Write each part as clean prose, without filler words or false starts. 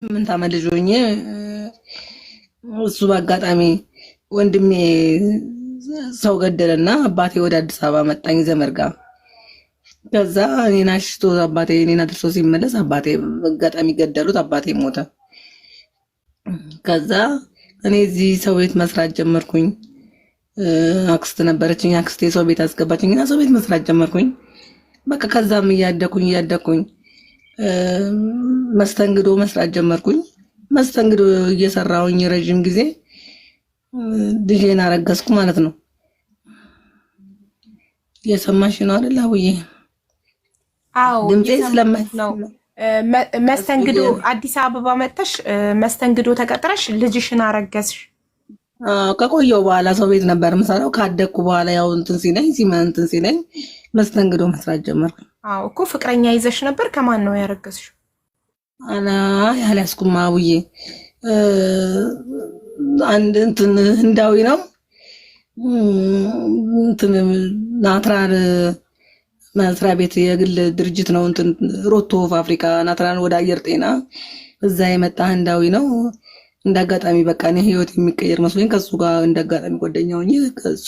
ምን ታመልጆኝ እሱ በአጋጣሚ ወንድሜ ሰው ገደለና አባቴ ወደ አዲስ አበባ መጣኝ ዘመድ ጋር። ከዛ እኔን አሽቶ አባቴ እኔን አድርሶ ሲመለስ አባቴ በአጋጣሚ ገደሉት። አባቴ ሞተ። ከዛ እኔ እዚህ ሰው ቤት መስራት ጀመርኩኝ። አክስት ነበረችኝ። አክስቴ ሰው ቤት አስገባችኝ እና ሰው ቤት መስራት ጀመርኩኝ። በቃ ከዛም እያደኩኝ መስተንግዶ መስራት ጀመርኩኝ። መስተንግዶ እየሰራሁኝ ረጅም ጊዜ ልጄን አረገዝኩ ማለት ነው። የሰማሽ ነው አይደል አውዬ? አዎ ድምጼ ነው። መስተንግዶ አዲስ አበባ መጥተሽ መስተንግዶ ተቀጥረሽ ልጅሽን አረገዝሽ? ከቆየው በኋላ ሰው ቤት ነበር የምሰራው። ካደኩ በኋላ ያው እንትን ሲለኝ መስተንግዶ መስራት ጀመርኩ። አዎ እኮ ፍቅረኛ ይዘሽ ነበር? ከማን ነው ያረገዝሽው? አና ያልያዝኩም አውዬ አንድ እንትን ህንዳዊ ነው እንትን ናትራል መስሪያ ቤት የግል ድርጅት ነው። እንትን ሮቶ ፋብሪካ ናትራል ወደ አየር ጤና እዛ የመጣ ህንዳዊ ነው። እንዳጋጣሚ በቃ እኔ ህይወት የሚቀየር መስሎኝ ከሱ ጋር እንዳጋጣሚ ጓደኛው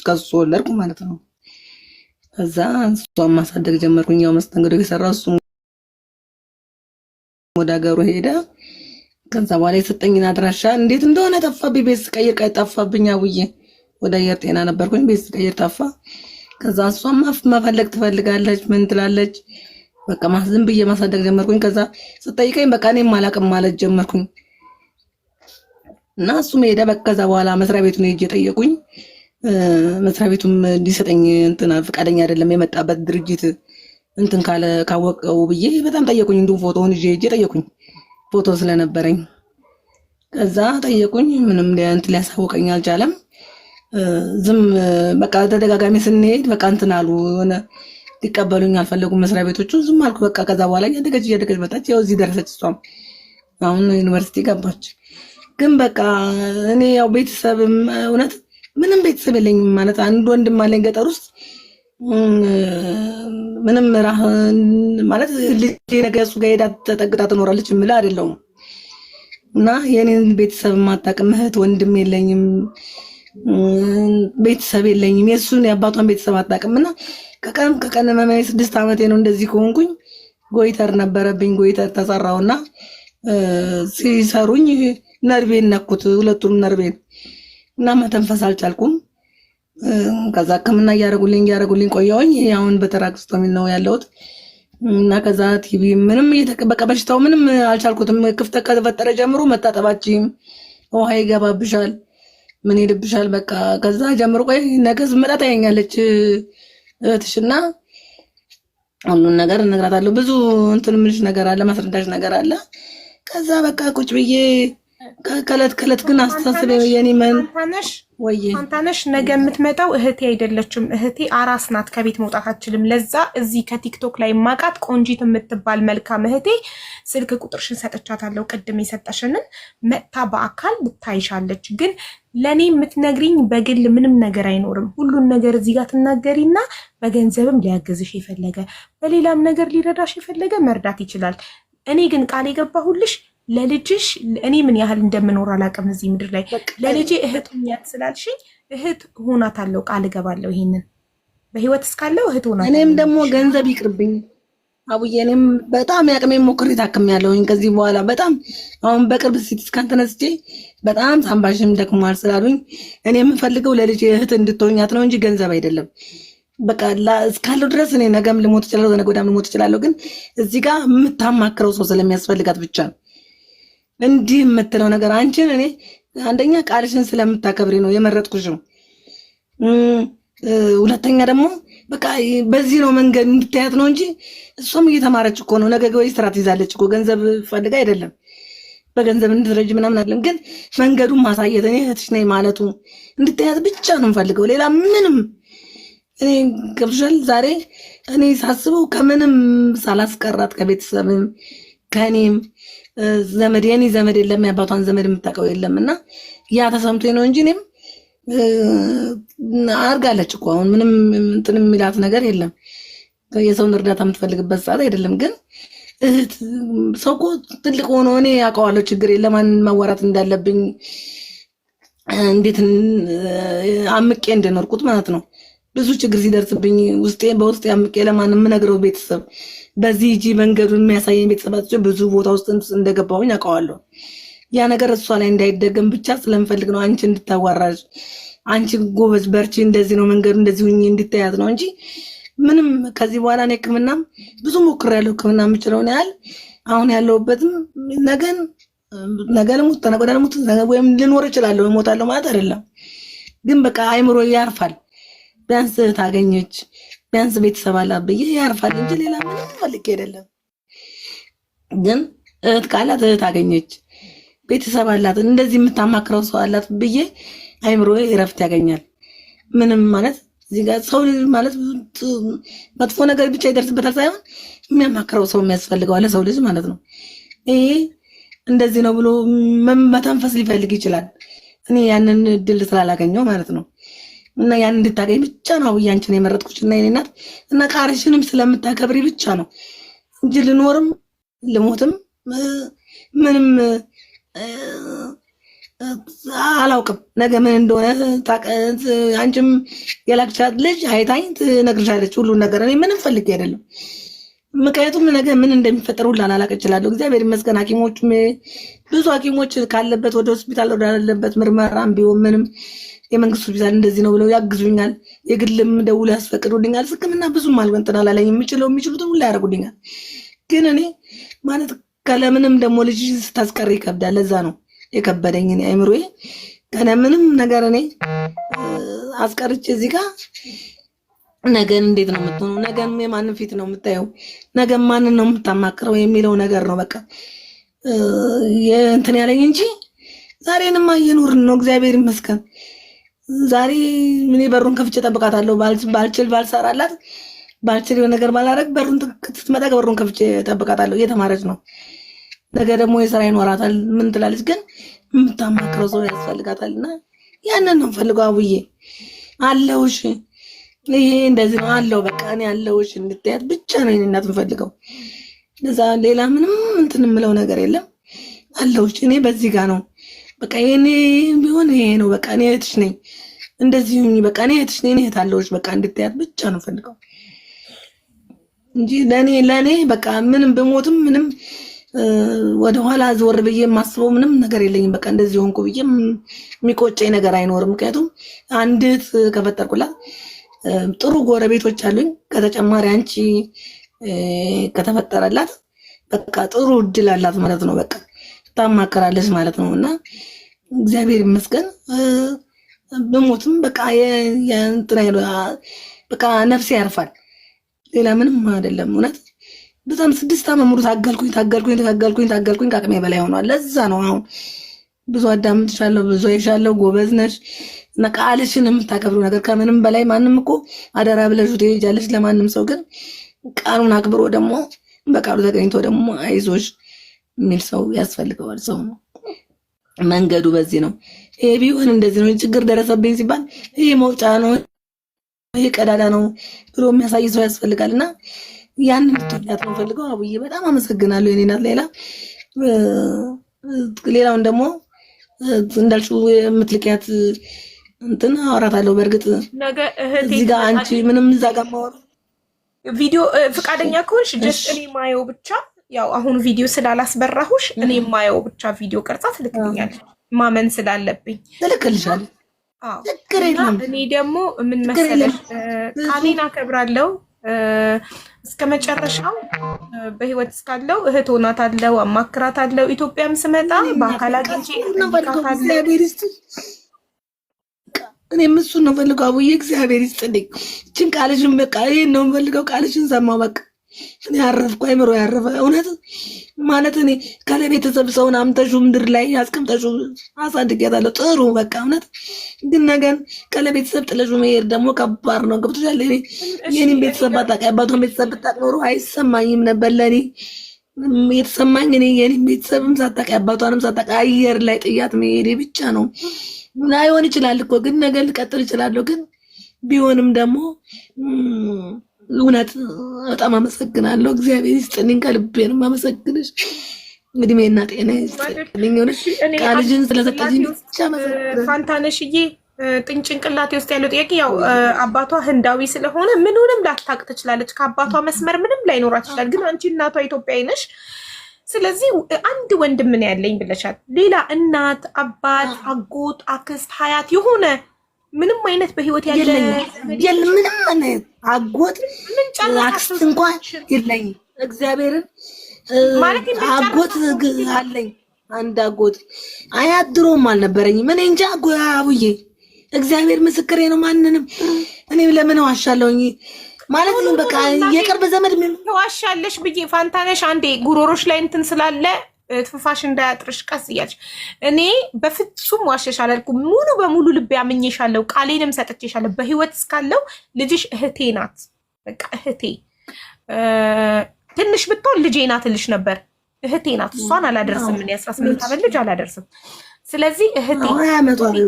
ከሱ ወለድኩ ማለት ነው። ከዛ እሷን ማሳደግ ጀመርኩኝ። ያው መስተንግዶ የሰራው እሱ ወደ ሀገሩ ሄደ። ከዛ በኋላ የሰጠኝን አድራሻ እንዴት እንደሆነ ጠፋብኝ። ቤት ስቀይር ጠፋብኝ አውዬ። ወደ አየር ጤና ነበርኩኝ። ቤት ስቀይር ጠፋ። ከዛ እሷም መፈለግ ትፈልጋለች ምን ትላለች። በቃ ዝም ብዬ ማሳደግ ጀመርኩኝ። ከዛ ስጠይቀኝ በቃ እኔም አላቅም ማለት ጀመርኩኝ እና እሱም ሄደ። በቃ ከዛ በኋላ መስሪያ ቤቱን ሄጄ ጠየቁኝ። መስሪያ ቤቱም እንዲሰጠኝ እንትን ፈቃደኛ አይደለም። የመጣበት ድርጅት እንትን ካወቀው ብዬ በጣም ጠየቁኝ። እንዲሁ ፎቶውን ሄጄ ጠየቁኝ፣ ፎቶ ስለነበረኝ። ከዛ ጠየቁኝ። ምንም እንትን ሊያሳውቀኝ አልቻለም። ዝም በቃ ተደጋጋሚ ስንሄድ በቃ እንትን አሉ። የሆነ ሊቀበሉኝ አልፈለጉም መስሪያ ቤቶቹ። ዝም አልኩ በቃ። ከዛ በኋላ እያደገች መጣች። ያው እዚህ ደረሰች። እሷም አሁን ዩኒቨርሲቲ ገባች። ግን በቃ እኔ ያው ቤተሰብም እውነት ምንም ቤተሰብ የለኝም ማለት አንድ ወንድም አለኝ ገጠር ውስጥ ምንም ማለት ልጅ ነገ እሱ ጋር ሄዳ ተጠግታ ትኖራለች የምልህ አይደለሁም። እና የኔን ቤተሰብ ማጣቅም እህት ወንድም የለኝም፣ ቤተሰብ የለኝም። የእሱን የአባቷን ቤተሰብ አጣቅም። እና ከቀን መመይ 6 ዓመቴ ነው እንደዚህ ከሆንኩኝ። ጎይተር ነበረብኝ። ጎይተር ተሰራውና ሲሰሩኝ ነርቬን ነኩት፣ ሁለቱም ነርቬን እና መተንፈስ አልቻልኩም። ከዛ ሕክምና እያደረጉልኝ ቆየሁኝ። አሁን በተራክስቶሚን ነው ያለሁት። እና ከዛ ቲቪ ምንም በቃ በሽታው ምንም አልቻልኩትም። ክፍተት ከተፈጠረ ጀምሮ መታጠባችም ውሃ ይገባብሻል፣ ምን ይልብሻል። በቃ ከዛ ጀምሮ ቆይ ነገ ስመጣ ታየኛለች እህትሽና ሁሉን ነገር እነግራታለሁ። ብዙ እንትን ምንሽ ነገር አለ፣ ማስረዳሽ ነገር አለ። ከዛ በቃ ቁጭ ብዬ ከለት ግን አስተሳሰብ የኔ አንታነሽ ነገ የምትመጣው እህቴ አይደለችም። እህቴ አራስ ናት፣ ከቤት መውጣት አትችልም። ለዛ እዚህ ከቲክቶክ ላይ ማቃት ቆንጂት የምትባል መልካም እህቴ ስልክ ቁጥርሽን ሰጥቻታለሁ። ቅድም የሰጠሽንን መጥታ በአካል ልታይሻለች። ግን ለኔ የምትነግሪኝ በግል ምንም ነገር አይኖርም። ሁሉን ነገር እዚህ ጋር ትናገሪና በገንዘብም ሊያግዝሽ የፈለገ በሌላም ነገር ሊረዳሽ የፈለገ መርዳት ይችላል። እኔ ግን ቃል የገባሁልሽ ለልጅሽ እኔ ምን ያህል እንደምኖር አላውቅም እዚህ ምድር ላይ። ለልጄ እህት ሁኛት ስላልሽኝ እህት ሆናታለሁ፣ ቃል እገባለሁ። ይሄንን በህይወት እስካለው እህት ሆናታለሁ። እኔም ደግሞ ገንዘብ ይቅርብኝ አቡዬ። እኔም በጣም ያቅሜን ሞክሬ ታክሜያለሁኝ። ከዚህ በኋላ በጣም አሁን በቅርብ ሲቲ ስካን ተነስቼ በጣም ሳምባሽም ደክሟል ስላሉኝ እኔ የምፈልገው ለልጄ እህት እንድትሆኛት ነው እንጂ ገንዘብ አይደለም። በቃ እስካለው ድረስ እኔ ነገም ልሞት እችላለሁ፣ ነገ ወዲያም ልሞት እችላለሁ። ግን እዚህ ጋር የምታማክረው ሰው ስለሚያስፈልጋት ብቻ ነው እንዲህ የምትለው ነገር። አንቺን እኔ አንደኛ ቃልሽን ስለምታከብሪ ነው የመረጥኩሽም። ሁለተኛ ደግሞ በቃ በዚህ ነው መንገድ እንድታያት ነው እንጂ እሷም እየተማረች እኮ ነው። ነገ ወይ ስራ ትይዛለች እኮ። ገንዘብ ፈልጋ አይደለም፣ በገንዘብ እንድትረጅ ምናምን አይደለም። ግን መንገዱን ማሳየት እኔ እህትሽ ነኝ ማለቱ እንድታያት ብቻ ነው የምፈልገው። ሌላ ምንም እኔ ገብቶሻል። ዛሬ እኔ ሳስበው ከምንም ሳላስቀራት ከቤተሰብም ከእኔም ዘመድ የኔ ዘመድ የለም፣ ያባቷን ዘመድ የምታውቀው የለም። እና ያ ተሰምቶኝ ነው እንጂ እኔም አርጋለች እኮ አሁን ምንም እንትን የሚላት ነገር የለም። የሰውን እርዳታ የምትፈልግበት ሰዓት አይደለም። ግን እህት ሰው እኮ ትልቅ ሆኖ እኔ ያውቀዋለሁ ችግር ለማን ማዋራት እንዳለብኝ እንዴት አምቄ እንደኖርኩት ማለት ነው። ብዙ ችግር ሲደርስብኝ በውስጤ አምቄ ለማን የምነግረው ቤተሰብ በዚህ እጂ መንገዱን የሚያሳየኝ ቤተሰባቸው ብዙ ቦታ ውስጥ እንደገባሁኝ አውቀዋለሁ። ያ ነገር እሷ ላይ እንዳይደገም ብቻ ስለምፈልግ ነው አንቺ እንድታዋራሽ አንቺ ጎበዝ በርቺ እንደዚህ ነው መንገዱ እንደዚህ ሁኚ እንድታያት ነው እንጂ ምንም ከዚህ በኋላ እኔ ሕክምናም ብዙ ሞክሬያለሁ። ሕክምና የምችለውን ያህል አሁን ያለሁበትም ነገ ልሙት ተነገ ወዲያ ልሙት ወይም ልኖር እችላለሁ እሞታለሁ ማለት አይደለም። ግን በቃ አይምሮ ያርፋል። ቢያንስ ታገኘች ቢያንስ ቤተሰብ አላት ብዬ ያርፋል እንጂ ሌላ ምንም ፈልጌ አይደለም። ግን እህት ካላት እህት አገኘች ቤተሰብ አላት እንደዚህ የምታማክረው ሰው አላት ብዬ አይምሮ እረፍት ያገኛል። ምንም ማለት እዚህ ጋር ሰው ማለት መጥፎ ነገር ብቻ ይደርስበታል ሳይሆን የሚያማክረው ሰው የሚያስፈልገው አለ ሰው ልጅ ማለት ነው። ይሄ እንደዚህ ነው ብሎ መተንፈስ ሊፈልግ ይችላል። እኔ ያንን እድል ስላላገኘው ማለት ነው። እና ያን እንድታገኝ ብቻ ነው ያንቺን የመረጥኩሽ እና የኔ እናት እና ቃልሽንም ስለምታከብሪ ብቻ ነው እንጂ ልኖርም ልሞትም ምንም አላውቅም። ነገ ምን እንደሆነ አንቺም የላክሻት ልጅ አይታኝ ትነግርሻለች ሁሉ ነገር። እኔ ምንም ፈልጌ አይደለም። ምክንያቱም ነገ ምን እንደሚፈጠር ሁሉ አላውቅ እችላለሁ። እግዚአብሔር ይመስገን ሐኪሞችም ብዙ ሐኪሞች ካለበት ወደ ሆስፒታል ወዳለበት ምርመራም ቢሆን ምንም የመንግስት ሆስፒታል እንደዚህ ነው ብለው ያግዙኛል። የግልም ደውለው ያስፈቅዱልኛል። ሕክምና ብዙም አልወንጥና አላለኝ የሚችሉትን ሁሉ ያደርጉልኛል። ግን እኔ ማለት ከለምንም ደግሞ ልጅ ስታስቀር ይከብዳል። ለዛ ነው የከበደኝ እኔ አይምሮዬ ከለምንም ነገር እኔ አስቀርቼ እዚህ ጋር ነገን እንዴት ነው የምትሆነው? ነገን የማንን ፊት ነው የምታየው? ነገን ማንን ነው የምታማክረው የሚለው ነገር ነው በቃ እንትን ያለኝ እንጂ ዛሬንማ እየኖርን ነው። እግዚአብሔር ይመስገን። ዛሬ እኔ በሩን ከፍቼ ጠብቃታለሁ። ባልችል ባልሰራላት ባልችል የሆነ ነገር ባላረግ በሩን ስትመጣ በሩን ከፍቼ ጠብቃታለሁ። እየተማረች ነው። ነገ ደግሞ የስራ ይኖራታል። ምን ትላለች? ግን የምታማክረው ሰው ያስፈልጋታልና ያንን ነው ፈልገው አቡዬ አለውሽ ይሄ እንደዚህ ነው አለው። በቃ እኔ አለውሽ እንድትያት ብቻ ነው እኔ እናት የምፈልገው። ለዛ ሌላ ምንም እንትን የምለው ነገር የለም። አለውሽ እኔ በዚህ ጋር ነው በቃ እኔ ቢሆን ይሄ ነው በቃ እኔ እህትሽ ነኝ እንደዚህ ሁኚ በቃ እኔ እህትሽ ነኝ እህት አለውሽ በቃ እንድትያት ብቻ ነው ፈልገው እንጂ ለኔ በቃ ምንም በሞትም ምንም ወደኋላ ዞር ብዬ የማስበው ምንም ነገር የለኝም። በቃ እንደዚህ ሆንኩ ብዬ የሚቆጨኝ ነገር አይኖርም። ምክንያቱም አንዲት ከፈጠርኩላት ጥሩ ጎረቤቶች አሉኝ። ከተጨማሪ አንቺ ከተፈጠረላት በቃ ጥሩ እድል አላት ማለት ነው። በቃ ታማከራለች ማለት ነው። እና እግዚአብሔር ይመስገን በሞትም በቃ በቃ ነፍሴ ያርፋል። ሌላ ምንም አይደለም። እውነት በጣም 6 ዓመት ሙሉ ታገልኩኝ ከአቅሜ በላይ ሆኗል። ለዛ ነው አሁን ብዙ አዳምጥሻለሁ፣ ብዙ አይሻለሁ። ጎበዝ ነሽ እና ቃልሽን የምታከብሩ ነገር ከምንም በላይ ማንም እኮ አደራ ብለሽ ትሄጃለሽ ለማንም ሰው። ግን ቃሉን አክብሮ ደግሞ በቃሉ ተገኝቶ ደግሞ አይዞሽ የሚል ሰው ያስፈልገዋል። ሰው ነው መንገዱ በዚህ ነው። ይሄ ቢሆን እንደዚህ ነው። ችግር ደረሰብኝ ሲባል ይሄ መውጫ ነው ይሄ ቀዳዳ ነው ብሎ የሚያሳይ ሰው ያስፈልጋልና ያንን ትውልዳት ነው ፈልገው። አቡዬ በጣም አመሰግናለሁ የኔ እናት። ሌላውን ደግሞ እንዳልሽው የምትልቂያት እንትን አወራታለሁ። በእርግጥ ነገ እዚህ ጋር አንቺ ምንም እዛ ጋር ማወራ ቪዲዮ ፍቃደኛ ከሆንሽ ጀስት እኔ ማየው ብቻ ያው አሁን ቪዲዮ ስላላስበራሁሽ እኔ ማየው ብቻ ቪዲዮ ቀርጻ ትልክልኛለች። ማመን ስላለብኝ ትልክልሻለች። ችግር የለም። እኔ ደግሞ ምን መሰለሽ ቃሌን አከብራለሁ እስከ መጨረሻው። በህይወት እስካለው እህት ሆናታለሁ፣ አማክራታለሁ። ኢትዮጵያም ስመጣ በአካል አግኝቼ እኔም እሱን ነው ፈልገው። አቡዬ እግዚአብሔር ይስጥልኝ። እችን ቃልሽን በቃ ይሄን ነው ፈልገው። ቃልሽን ሰማሁ በቃ እኔ ያረፍኩ አይምሮ ያረፈ እውነት ማለት እኔ ካለ ቤተሰብ ሰውን አምተሹ ምድር ላይ ያስቀምጠሹ አሳድጊያታለሁ። ጥሩ በቃ እውነት ግን ነገን ካለ ቤተሰብ ጥለሹ መሄድ ደግሞ ከባድ ነው። ገብቶሻል? እኔ የኔን ቤተሰብ ባታውቂ አባቷን ቤተሰብ ብታውቅ ኖሮ አይሰማኝም ነበር። ለእኔ የተሰማኝ እኔ የኔን ቤተሰብም ሳታውቂ አባቷንም ሳታውቂ አየር ላይ ጥያት መሄዴ ብቻ ነው። ላይሆን ይችላል እኮ ግን ነገ ልቀጥል እችላለሁ። ግን ቢሆንም ደግሞ እውነት በጣም አመሰግናለሁ። እግዚአብሔር ይስጥልኝ፣ ከልቤ ነው የማመሰግንሽ። እድሜና ጤና ይስጥልኝ። ሆነሽ ቃልሽን ስለሰጠሽኝ ብቻ አመሰግናለሁ። ፋንታነሽዬ ጭንቅላቴ ውስጥ ያለው ጥያቄ ያው አባቷ ህንዳዊ ስለሆነ ምንም ላታቅ ትችላለች። ከአባቷ መስመር ምንም ላይኖራት ይችላል። ግን አንቺ እናቷ ኢትዮጵያዊ ነሽ። ስለዚህ አንድ ወንድም ምን ያለኝ ብለሻል። ሌላ እናት፣ አባት፣ አጎት፣ አክስት፣ ሀያት የሆነ ምንም አይነት በህይወት ያለ ምንም አይነት አጎት አክስት እንኳን የለኝም። እግዚአብሔርን ማለት አጎት አለኝ አንድ አጎት። አያት ድሮም አልነበረኝም። እኔ እንጃ አቡዬ እግዚአብሔር ምስክሬ ነው። ማንንም እኔ ለምን ዋሻለሁኝ ማለት ነው። በቃ የቅርብ ዘመድ ምን ተዋሻለሽ ብዬ ፋንታነሽ አንዴ ጉሮሮሽ ላይ እንትን ስላለ ትንፋሽ እንዳያጥርሽ ቀስ እያልሽ እኔ በፍጹም ዋሸሽ አላልኩም። ሙሉ በሙሉ ልቤ አምኜሻለሁ፣ ቃሌንም ሰጥቼሻለሁ። በህይወት እስካለው ልጅሽ እህቴ ናት። በቃ እህቴ ትንሽ ብትሆን ልጄ ናት ልሽ ነበር። እህቴ ናት። እሷን አላደርስም። እኔ 18 ዓመት ልጅ አላደርስም። ስለዚህ እህቴ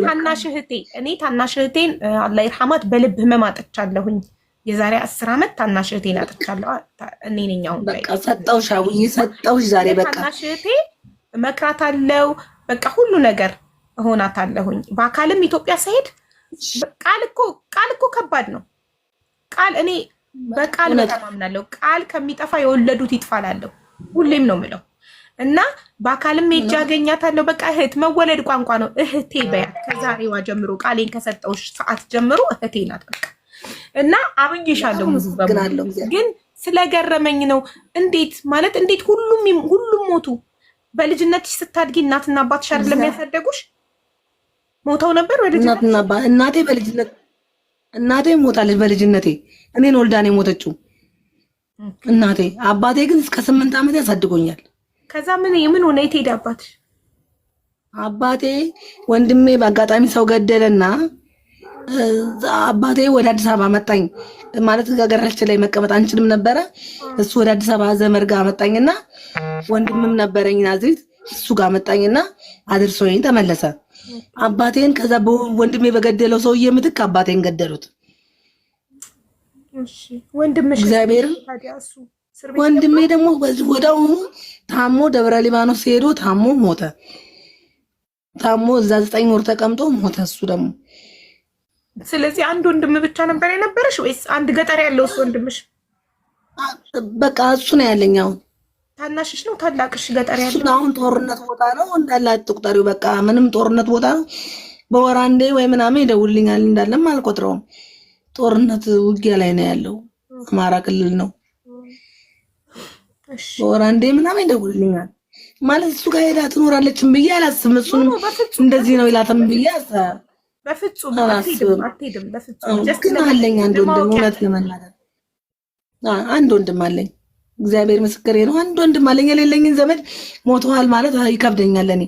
ታናሽ እህቴ እኔ ታናሽ እህቴን አላህ ይርሐማት በልብ ህመም አጥቻለሁኝ። የዛሬ 10 ዓመት ታናሽ እህቴን አጥቻለሁ። እኔ ነኝ አሁን በቃ ሰጣውሽ አውዬ ሰጣውሽ ዛሬ በቃ ታናሽ እህቴ እመክራታለሁ። በቃ ሁሉ ነገር እሆናታለሁኝ። በአካልም ኢትዮጵያ ስሄድ ቃል እኮ ከባድ ነው። ቃል እኔ በቃል ተማምናለሁ። ቃል ከሚጠፋ የወለዱት ይጥፋላለሁ ሁሌም ነው የምለው እና በአካልም ሄጄ አገኛታለሁ። በቃ እህት መወለድ ቋንቋ ነው። እህቴ በያት ከዛሬዋ ጀምሮ ቃሌን ከሰጠውሽ ሰዓት ጀምሮ እህቴ ናት በቃ እና አብኝሻለሁ። ግን ስለገረመኝ ነው። እንዴት ማለት እንዴት ሁሉም ሞቱ? በልጅነትሽ ስታድጊ እናትና አባትሽ አይደለም የሚያሳደጉሽ? ሞተው ነበር በልጅነት? እናቴ በልጅነት እናቴ ሞታለች በልጅነቴ። እኔን ወልዳኔ ሞተችው እናቴ። አባቴ ግን እስከ 8 ዓመት ያሳድጎኛል። ከዛ ምን ሆነ? የት ሄደ አባትሽ? አባቴ ወንድሜ በአጋጣሚ ሰው ገደለና አባቴ ወደ አዲስ አበባ መጣኝ። ማለት ሀገራችን ላይ መቀመጥ አንችልም ነበረ። እሱ ወደ አዲስ አበባ ዘመድ ጋር መጣኝና ወንድምም ነበረኝ ናዝሬት፣ እሱ ጋር መጣኝና አድርሶኝ ተመለሰ። አባቴን ከዛ ወንድሜ በገደለው ሰውዬ ምትክ አባቴን ገደሉት። እሺ ወንድምሽ እግዚአብሔር ወንድሜ ደግሞ ወዳው ታሞ ደብረ ሊባኖስ ሄዶ ታሞ ሞተ። ታሞ እዛ 9 ወር ተቀምጦ ሞተ እሱ ደግሞ። ስለዚህ አንድ ወንድም ብቻ ነበር የነበረሽ ወይስ አንድ ገጠር ያለው ወንድምሽ? በቃ እሱ ነው ያለኝ። አሁን ታናሽሽ ነው ታላቅሽ? ገጠር ያለው እሱ አሁን ጦርነት ቦታ ነው እንዳለ አትቁጠሪው። በቃ ምንም ጦርነት ቦታ ነው። በወር አንዴ ወይ ምናምን ይደውልኛል። እንዳለም አልቆጥረውም። ጦርነት ውጊያ ላይ ነው ያለው። አማራ ክልል ነው። በወር አንዴ ምናምን ይደውልኛል። ማለት እሱ ጋር ሄዳ ትኖራለችም ብዬ አላስብም። እሱንም እንደዚህ ነው ይላተም ብዬ በፍጹም አትሄድም። በፍጹም ግን አለኝ አንድ ወንድም፣ እውነት ለመናገር አንድ ወንድም አለኝ። እግዚአብሔር ምስክሬ ነው። አንድ ወንድም አለኝ። የሌለኝን ዘመድ ሞተዋል ማለት ይከብደኛል። እኔ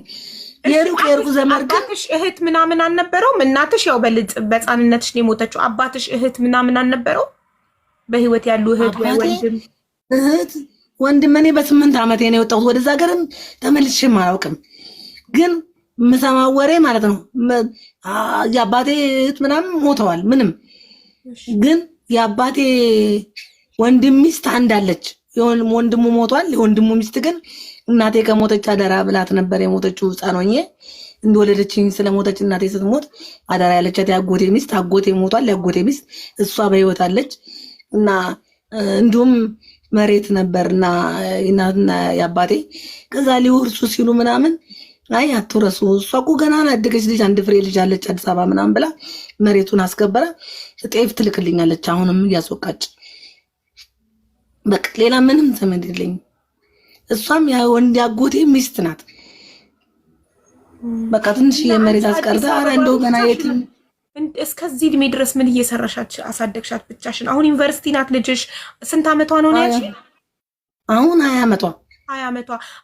የሩቅ ዘመድ ግን እህት ምናምን አልነበረውም? እናትሽ ያው በሕፃንነትሽ ነው የሞተችው። አባትሽ እህት ምናምን አልነበረው? በህይወት ያሉ እህት ወይ ወንድም? እህት ወንድም እኔ በ8 ዓመቴ ነው የወጣሁት። ወደዛ ሀገርም ተመልሼም አላውቅም። ግን ምሰማው ወሬ ማለት ነው የአባቴ እህት ምናምን ሞተዋል። ምንም ግን የአባቴ ወንድም ሚስት አንዳለች። ወንድሙ ሞቷል። የወንድሙ ሚስት ግን እናቴ ከሞተች አደራ ብላት ነበር የሞተችው። ህፃን ሆኜ እንደወለደችኝ ስለሞተች እናቴ ስትሞት አደራ ያለቻት የአጎቴ ሚስት። አጎቴ ሞቷል። የአጎቴ ሚስት እሷ በህይወት አለች እና እንዲሁም መሬት ነበርና እናትና የአባቴ ከዛ ሊወርሱ ሲሉ ምናምን አይ አትወረሱ፣ እሷ እኮ ገና አደገች ልጅ አንድ ፍሬ ልጅ አለች አዲስ አበባ ምናምን ብላ መሬቱን አስከበረ። ጤፍ ትልክልኛለች አሁንም እያስወቃች። በቃ ሌላ ምንም ዘመድ የለኝም። እሷም ወንድ አጎቴ ሚስት ናት። በቃ ትንሽ የመሬት አስቀርታ አረ እንደው ገና የትም እስከዚህ እድሜ ድረስ ምን እየሰራሻች አሳደግሻት ብቻሽን? አሁን ዩኒቨርሲቲ ናት ልጅሽ። ስንት ዓመቷ ነው ያቺ? አሁን 20 ዓመቷ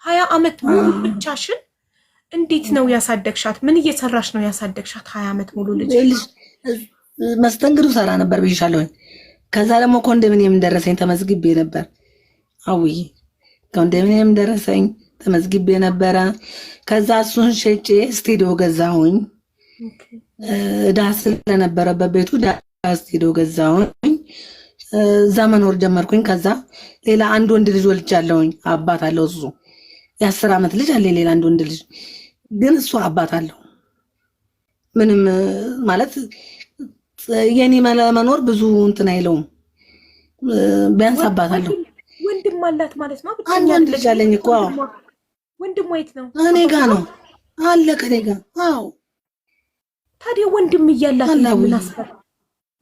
20 ዓመት ሙሉ ብቻሽን እንዴት ነው ያሳደግሻት? ምን እየሰራሽ ነው ያሳደግሻት 20 ዓመት ሙሉ ልጅ? መስተንግዶ ሰራ ነበር ብዬሻለሁ። ከዛ ደግሞ ኮንዶሚኒየም ደረሰኝ ተመዝግቤ ነበር። አውይ ኮንዶሚኒየም ደረሰኝ ተመዝግቤ ነበረ። ከዛ እሱን ሸጬ ስቱዲዮ ገዛሁኝ። እዳ ስለነበረበት ቤቱ ስቱዲዮ ገዛሁኝ። እዛ መኖር ጀመርኩኝ። ከዛ ሌላ አንድ ወንድ ልጅ ወልጃለሁኝ። አባት አለው እሱ የ10 ዓመት ልጅ አለ። ሌላ አንድ ወንድ ልጅ ግን እሱ አባት አለው። ምንም ማለት የኔ መኖር ብዙ እንትን አይለውም። ቢያንስ አባት አለው። ወንድም አላት ማለት ነው። አንድ ወንድ ልጅ አለኝ እኮ። ወንድም ወይት ነው? እኔ ጋ ነው አለ ከኔ ጋ። አዎ ታዲያ ወንድም እያላት ምን አስፈራ?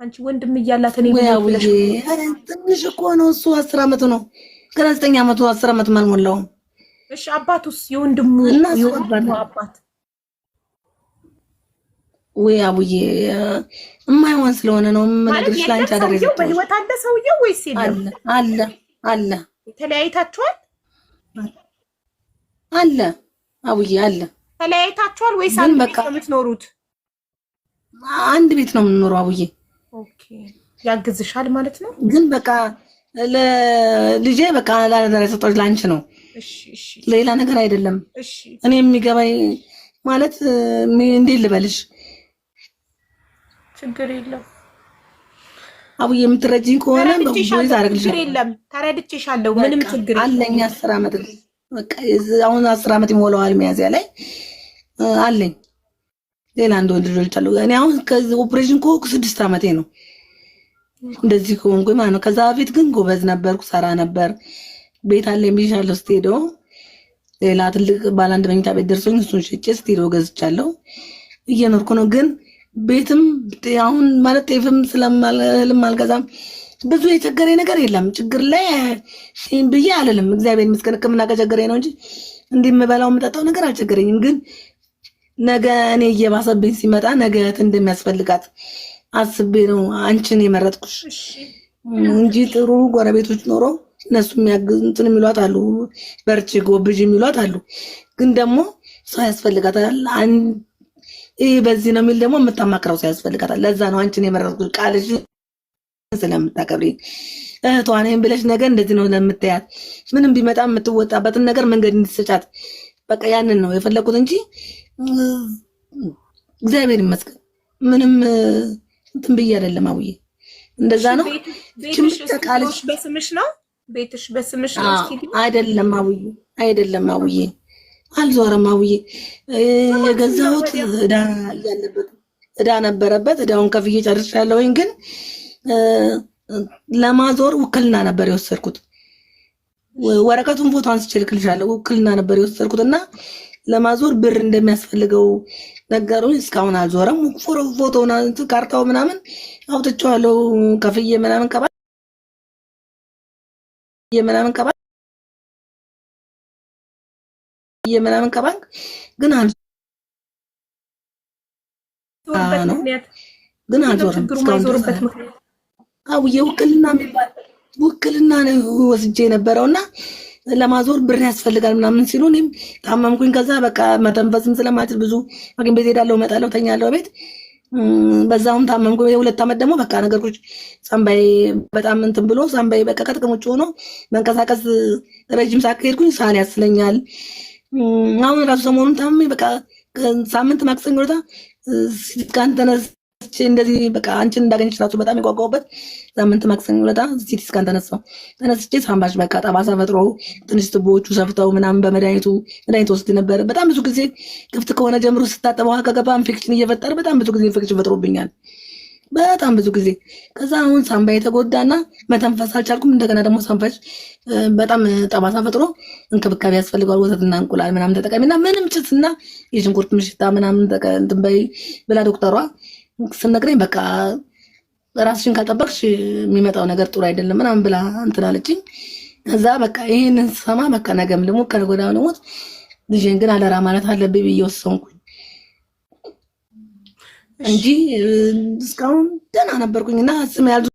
አንቺ ወንድም እያላት እኔ ብለሽ ትንሽ እኮ ነው እሱ 10 ዓመቱ ነው። ገና 9 ዓመቱ 10 ዓመት አልሞላውም። እሺ አባቱስ? የወንድሙ አባት ወይ አቡዬ የማይሆን ስለሆነ ነው የምነግርሽ። ላንቺ አደረሰ። በህይወት አለ ሰውየው ወይስ የለም? አለ። ተለያይታችኋል? አለ አቡዬ አለ። ተለያይታችኋል ወይስ አንድ ቤት ነው የምትኖሩት? አንድ ቤት ነው የምንኖረው አቡዬ። ኦኬ ያግዝሻል ማለት ነው። ግን በቃ ለልጄ በቃ ላደረ ሰጦች ላንቺ ነው። እሺ ሌላ ነገር አይደለም። እሺ እኔ የሚገባኝ ማለት እንዴት ልበልሽ? ችግር የለም አቡዬ የምትረጂኝ ከሆነ በቦይዝ አረግልሽ። ችግር የለም ተረድቼሻለሁ። ምንም ችግር አለኝ። 10 ዓመት በቃ አሁን 10 ዓመት ይሞላዋል ሚያዝያ ላይ አለኝ። ሌላ አንድ ወንድ ልጅ አለው። እኔ አሁን ከዚህ ኦፕሬሽን ኮክ 6 ዓመቴ ነው እንደዚህ ከሆንኩኝ ማለት ነው። ከዛ በፊት ግን ጎበዝ ነበርኩ፣ ሰራ ነበር። ቤት አለኝ ብዬሻለሁ። ስቱዲዮ ሌላ ትልቅ ባለ 1 መኝታ ቤት ደርሶኝ እሱን ሽጬ ስቱዲዮ ገዝቻለሁ። እየኖርኩ ነው። ግን ቤትም አሁን ማለት ጤፍም ስለማልልም አልገዛም። ብዙ የቸገረኝ ነገር የለም። ችግር ላይ ብዬ አልልም። እግዚአብሔር ይመስገን ሕክምና ከቸገረኝ ነው እንጂ እንዲህ የምበላው የምጠጣው ነገር አልቸገረኝም። ግን ነገ እኔ እየባሰብኝ ሲመጣ ነገ እንደሚያስፈልጋት አስቤ ነው አንቺን የመረጥኩሽ እንጂ ጥሩ ጎረቤቶች ኖሮ እነሱ የሚያግዙትን የሚሏት አሉ፣ በርቺ ጎብዥ የሚሏት አሉ። ግን ደግሞ ሰው ያስፈልጋታል። ይህ በዚህ ነው የሚል ደግሞ የምታማክረው ሰው ያስፈልጋታል። ለዛ ነው አንቺን የመረጥኩሽ ቃልሽ ስለምታከብሪ እህቷ ነኝ ብለሽ ነገ እንደዚህ ነው ለምትያት ምንም ቢመጣ የምትወጣበትን ነገር መንገድ እንድትሰጫት በቃ ያንን ነው የፈለኩት እንጂ እግዚአብሔር ይመስገን ምንም እንትን ብዬ አይደለም። አውዬ እንደዛ ነው። ቤትሽ በስምሽ ነው? ቤትሽ በስምሽ ነው? አይደለም አውዬ፣ አይደለም አውዬ፣ አልዞረም አውዬ። የገዛሁት እዳ ነበረበት። እዳውን ከፍዬ ጨርሻለሁኝ። ግን ለማዞር ውክልና ነበር የወሰድኩት። ወረቀቱን ፎቶ አንስቼ ልክልሻለሁ። ውክልና ነበር የወሰድኩት እና ለማዞር ብር እንደሚያስፈልገው ነገሩኝ። እስካሁን አልዞረም። ፎቶውን ካርታው ምናምን አውጥቼዋለሁ። ከፍዬ ምናምን ከባንክ ግን አልዞረም። አውዬ ውክልና የሚባል ውክልና ነው ወስጄ የነበረውና ለማዞር ብር ያስፈልጋል ምናምን ሲሉ እኔም ታመምኩኝ። ከዛ በቃ መተንፈስም ስለማችል ብዙ ሐኪም ቤት ሄዳለሁ፣ እመጣለሁ፣ ተኛለሁ ቤት። በዛውም ታመምኩ። የ2 ዓመት ደግሞ በቃ ነገሮች ሳምባዬ በጣም እንትን ብሎ ሳምባዬ በቃ ከጥቅም ውጭ ሆኖ መንቀሳቀስ ረጅም ሰዓት ከሄድኩኝ ሳል ያስለኛል። አሁን ራሱ ሰሞኑን ታመሜ በቃ ሳምንት ማክሰኞ ዕለት ሲቲስካን ተነስቼ እንደዚህ በቃ አንቺን እንዳገኘች ራሱ በጣም የጓጓሁበት ሳምንት ማክሰኞ ዕለት ሲቲስካን ተነስቼ ሳምባሽ በቃ ጠባሳ ፈጥሮ ትንሽ ትቦዎቹ ሰፍተው ምናምን መድኃኒት ወስድ ነበር። በጣም ብዙ ጊዜ ክፍት ከሆነ ጀምሮ ስታጠበው ከገባ ኢንፌክሽን እየፈጠረ በጣም ብዙ ጊዜ ኢንፌክሽን ፈጥሮብኛል። በጣም ብዙ ጊዜ። ከዛ አሁን ሳምባዬ የተጎዳና መተንፈስ አልቻልኩም። እንደገና ደግሞ ሳምባሽ በጣም ጠባሳ ፈጥሮ እንክብካቤ ያስፈልገዋል። ወተትና እንቁላል ምናምን ተጠቀሚና ምንም ጭስና የሽንኩርት ምሽታ ምናምን እንትን በይ ብላ ዶክተሯ ስነግረኝ በቃ ራስሽን ካልጠበቅሽ የሚመጣው ነገር ጥሩ አይደለም ምናምን ብላ እንትን አለችኝ። ከዛ በቃ ይሄንን ሰማ በቃ ነገም ደግሞ ከነገ ወዲያ ደግሞ ልጄን ግን አደራ ማለት አለብኝ ብዬ ወሰንኩኝ እንጂ እስካሁን ደህና ነበርኩኝና ስም ያልዙ